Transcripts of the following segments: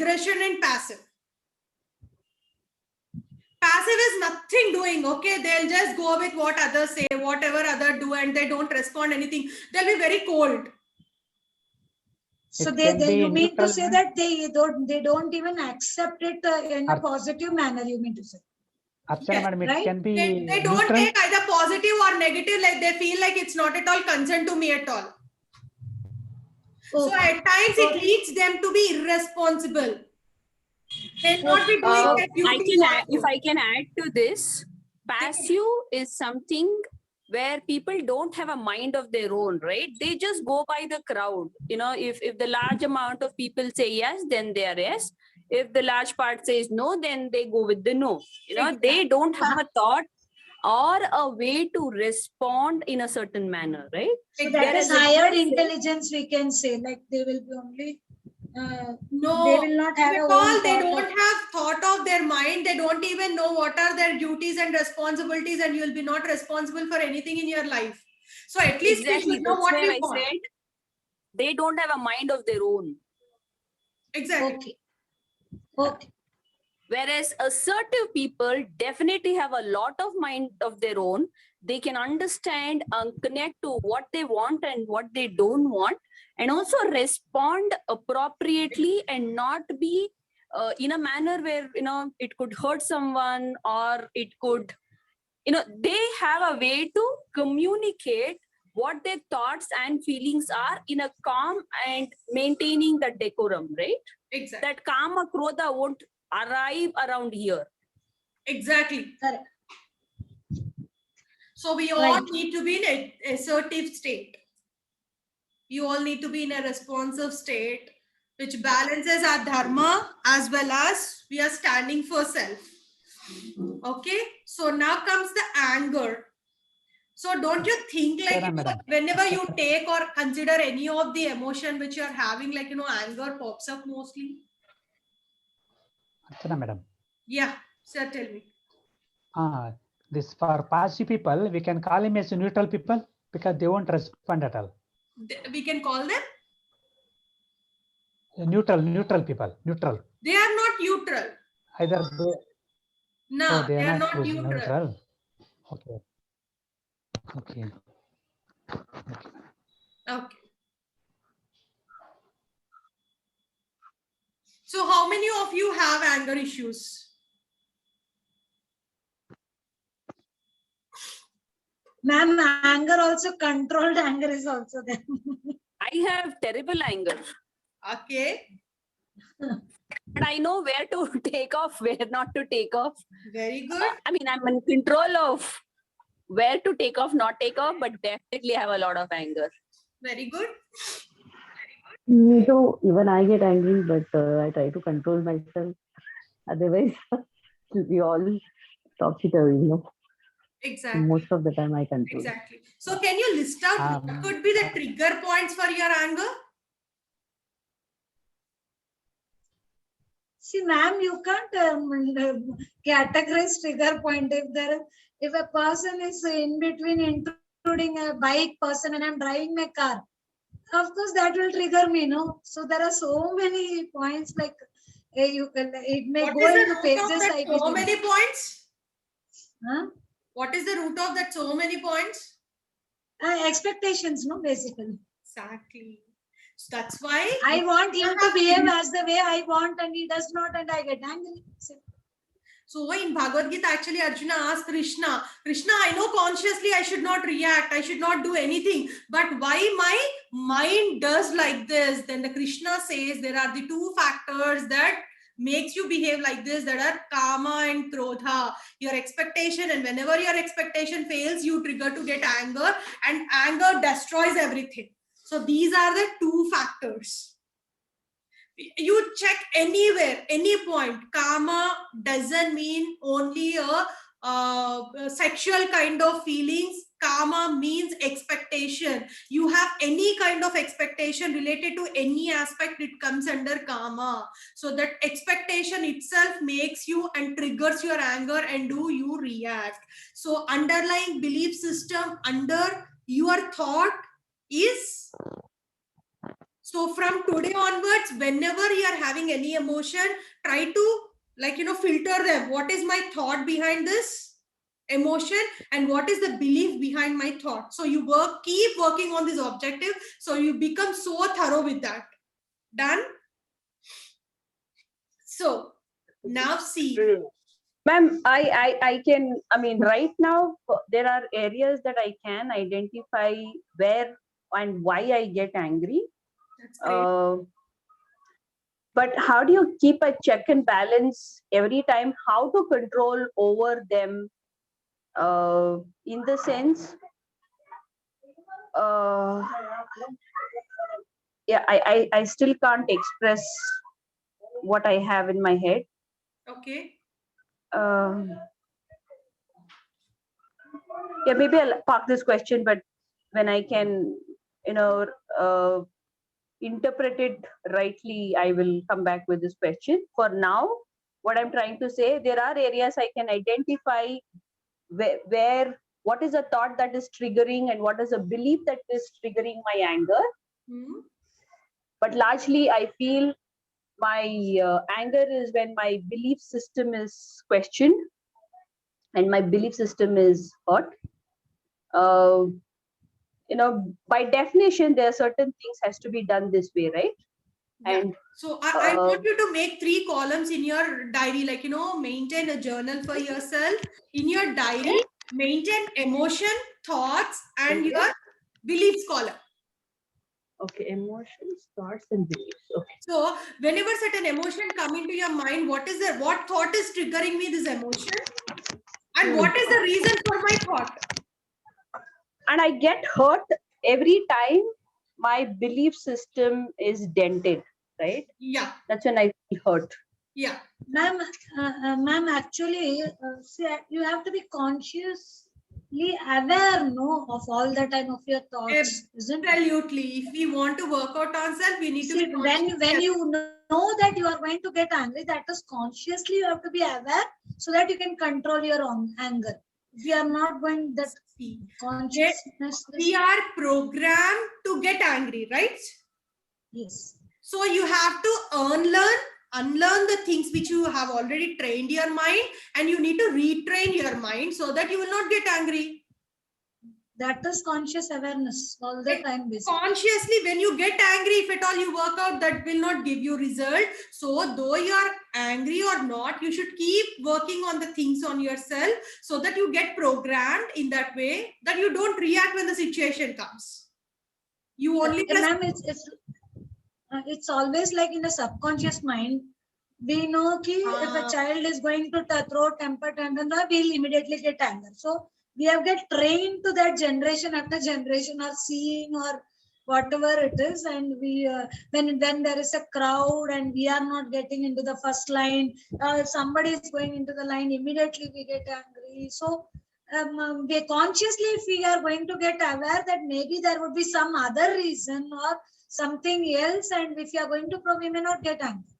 aggression and passive. Passive is nothing doing, okay? They'll just go with what others say, whatever others do, and they don't respond anything. They'll be very cold. So you mean to say that they don't even accept it in a positive manner, you mean to say? Archana madam, it can be they don't neutral. take either positive or negative, like they feel like it's not at all concerned to me at all. So at times it leads them to be irresponsible. They'll not be doing their duties if I can add to this, passive is something where people don't have a mind of their own, right? They just go by the crowd. You know, if the large amount of people say yes, then they are yes. If the large part says no, then they go with the no. You know, they don't have a thought or a way to respond in a certain manner, right? So that is higher intelligence, we can say, like they will be only no, they will not have they don't have thought of their mind. They don't even know what are their duties and responsibilities, and you will be not responsible for anything in your life. So at least they should know what you want. Said, they don't have a mind of their own. Exactly. Okay. Whereas assertive people definitely have a lot of mind of their own. They can understand and connect to what they want and what they don't want, and also respond appropriately and not be in a manner where, you know, it could hurt someone or it could, you know, they have a way to communicate what their thoughts and feelings are in a calm and maintaining the decorum, right? Exactly. That kama krodha won't arrive around here. Exactly. Correct. So we all need to be in an assertive state. You all need to be in a responsive state, which balances our dharma as well as we are standing for self. Okay. So now comes the anger. So don't you think, like, you know, whenever you take or consider any of the emotion which you are having, like, you know, anger pops up mostly? Archana madam. Yeah, sir, tell me. This for passive people, we can call him as neutral people because they won't respond at all. We can call them? Neutral people, neutral. They are not neutral. Either they... No, they are not neutral. Okay. Okay. Okay. So how many of you have anger issues? Ma'am, anger also, controlled anger is also there. I have terrible anger. Okay. But I know where to take off, where not to take off. Very good. I mean, I'm in control of where to take off, not take off, but definitely have a lot of anger. Very good. Me too. Even I get angry, but I try to control myself. Otherwise, we all topsy-turvy, you know. Exactly. Most of the time I control. Exactly. So can you list out what could be the trigger points for your anger? See, ma'am, you can't categorize trigger point. If a person is in between intruding a bike person and I'm driving my car, of course that will trigger me, no? So there are so many points, like it may What go is into phases. So many points? Huh? What is the root of that so many points? Expectations, no, basically. Exactly. So that's why I want him to behave as the way I want and he does not, and I get angry. So in Bhagavad Gita, actually Arjuna asked Krishna, I know consciously I should not react, I should not do anything, but why my mind does like this? Then the Krishna says there are the two factors that makes you behave like this, that are kama and krodha, your expectation, and whenever your expectation fails, you trigger to get anger, and anger destroys everything. So these are the two factors. You check anywhere, any point, kama doesn't mean only a sexual kind of feelings. Kama means expectation. You have any kind of expectation related to any aspect, it comes under kama. So that expectation itself makes you and triggers your anger, and do you react. So underlying belief system under your thought is So from today onwards, whenever you are having any emotion, try to filter them. What is my thought behind this emotion and what is the belief behind my thought? So you keep working on this objective. So you become so thorough with that. Done? So now see. Ma'am, I can, I mean, right now, there are areas that I can identify where and why I get angry. That's great. But how do you keep a check and balance every time? How to control over them? In the sense, yeah, I still can't express what I have in my head. Okay. Yeah, maybe I'll park this question, but when I can, interpret it rightly, I will come back with this question. For now, what I'm trying to say, there are areas I can identify where what is a thought that is triggering and what is a belief that is triggering my anger. Hmm. But largely, I feel my anger is when my belief system is questioned and my belief system is hurt. By definition, there are certain things has to be done this way, right? Yeah. And So I want you to make 3 columns in your diary, maintain a journal for yourself. In your diary, maintain emotion, thoughts, and your beliefs column. okay, emotions, thoughts, and beliefs. Okay. So whenever certain emotion come into your mind, what thought is triggering me this emotion? And what is the reason for my thought? And I get hurt every time my belief system is dented, right? Yeah. That's when I feel hurt. Yeah. Ma'am, actually, see, you have to be consciously aware, of all the time of your thoughts, isn't it? Absolutely. If we want to work out ourselves, we need to See, be when you know that you are going to get angry, that is consciously you have to be aware so that you can control your own anger. If you are not going that consciousness. We are programmed to get angry, right? Yes. So you have to unlearn the things which you have already trained your mind, and you need to retrain your mind so that you will not get angry. That is conscious awareness all the time. Basically. Consciously, when you get angry, if at all you work out, that will not give you result. So though you are angry or not, you should keep working on the things on yourself so that you get programmed in that way that you don't react when the situation comes. You only Ma'am, it's always like in the subconscious mind. We know that if a child is going to throw temper tantrum, we'll immediately get anger. So we have get trained to that generation after generation, or seeing or whatever it is, and we when there is a crowd and we are not getting into the first line, if somebody is going into the line, immediately we get angry. So we consciously, if we are going to get aware that maybe there would be some other reason or something else, and if you are going to we may not get angry.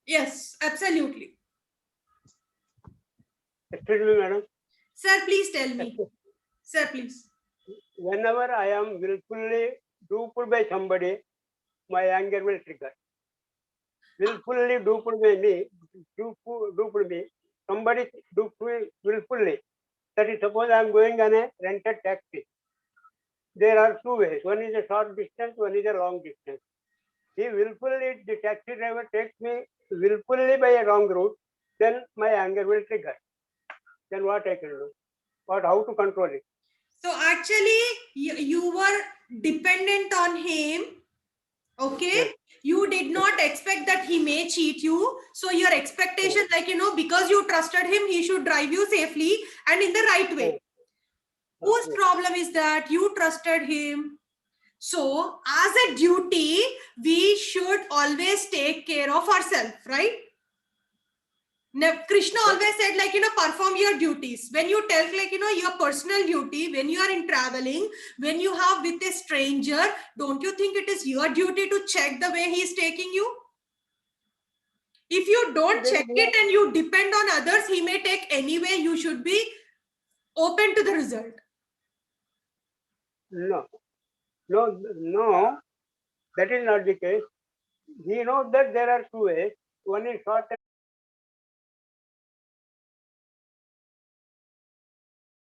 Yes, absolutely. Excuse me, madam. Sir, please tell me. Sir, please. Whenever I am willfully duped by somebody, my anger will trigger. Willfully duped by me, duped me, somebody duped me willfully. That is, suppose I am going on a rented taxi. There are 2 ways. One is a short distance, one is a long distance. If willfully the taxi driver takes me willfully by a wrong route, then my anger will trigger. Then what I can do? How to control it? So actually, you were dependent on him. Okay. Yes. You did not expect that he may cheat you. So your expectation, because you trusted him, he should drive you safely and in the right way. Whose problem is that? You trusted him. So as a duty, we should always take care of ourselves, right? Krishna always said, perform your duties. When you tell, your personal duty, when you are in traveling, when you have with a stranger, don't you think it is your duty to check the way he is taking you? If you don't check it and you depend on others, he may take anyway. You should be open to the result. No. That is not the case. He knows that there are two ways. One is short